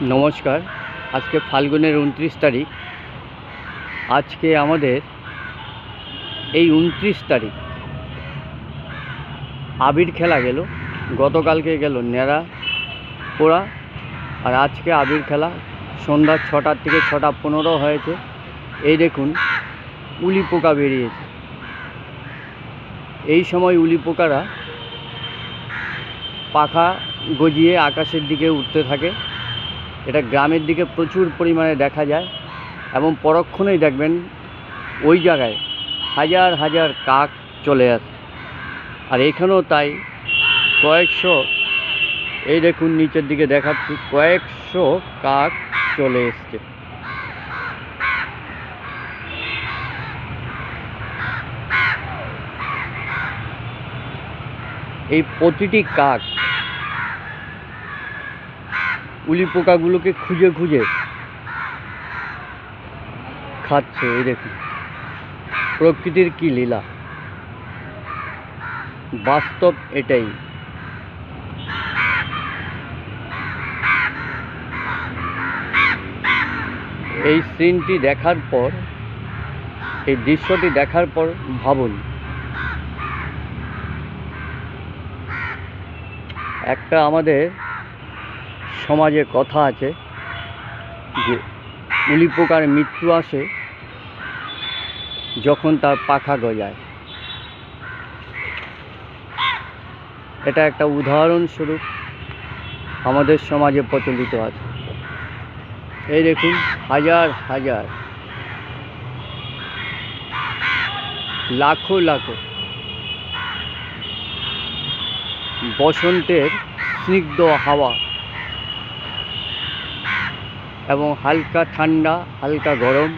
नमस्कार। आज के फाल्गुनेर 29 तारीख। आज के आमादेर এই 29 तारीख आबिर खेला गेल। गतकालके गेल नेड़ा पोड़ा और आज के आबिर खेला सन्ध्या 6टा থেকে 6টা 15 হয়েছে। এই দেখুন উলি পোকা বেরিয়েছে। এই সময় উলি পোকারা পাখা গজিয়ে আকাশের দিকে উঠতে থাকে। এটা গ্রামের দিকে প্রচুর পরিমাণে দেখা যায় এবং পরক্ষণেই দেখবেন ওই জায়গায় হাজার হাজার কাক চলে আসে। আর এখানেও তাই কয়েকশো, এই দেখুন নিচের দিকে দেখাচ্ছি, কয়েকশো কাক চলে এসছে। এই প্রতিটি কাক উলি পোকাগুলোকে খুঁজে খুঁজে খাচ্ছে। এই দেখুন প্রকৃতির কি লীলা, বাস্তব এটাই। এই সিনটি দেখার পর, এই দৃশ্যটি দেখার পর ভাবুন, একটা আমাদের সমাজে কথা আছে যে উলি পোকার মৃত্যু আসে যখন তার পাখা গজায়। এটা একটা উদাহরণস্বরূপ আমাদের সমাজে প্রচলিত আছে। এই দেখুন হাজার হাজার, লাখো লাখো বসন্তের স্নিগ্ধ হাওয়া এবং হালকা ঠান্ডা হালকা গরম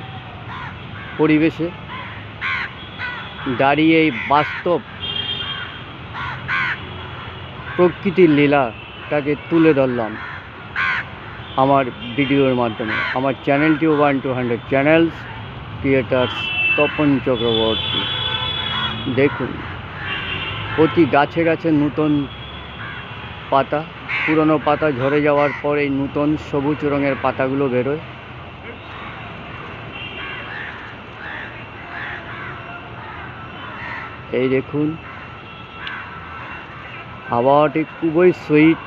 পরিবেশে দাঁড়িয়ে এই বাস্তব প্রকৃতির লীলাটাকে তুলে ধরলাম আমার ভিডিওর মাধ্যমে। আমার চ্যানেলটি 1-200 চ্যানেলস ক্রিয়েটার্স তপন চক্রবর্তী। দেখুন প্রতি গাছে গাছে নতুন পাতা, পুরনো পাতা ঝরে যাওয়ার পর এই নতুন সবুজ রঙের পাতাগুলো বেরোয়। এই দেখুন আবহাওয়াটি খুবই সুইট।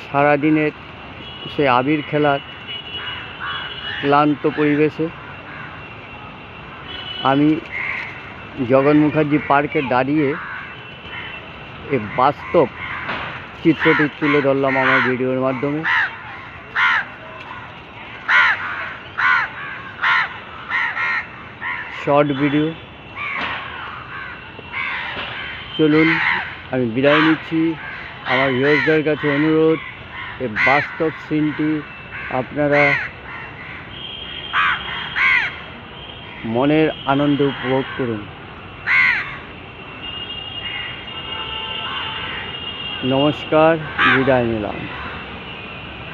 সারাদিনের সে আবির খেলার ক্লান্ত পরিবেশে আমি জগন মুখার্জি পার্কে দাঁড়িয়ে এই বাস্তব চিত্রটি তুলে ধরলাম আমার ভিডিওর মাধ্যমে। Short video. চলুন আমি বিদায় নিচ্ছি। আমার ভিউয়ার্সদের কাছে অনুরোধ, এই বাস্তব সিনটি আপনারা মনের আনন্দ উপভোগ করুন। নমস্কার, বিদায় নিলাম।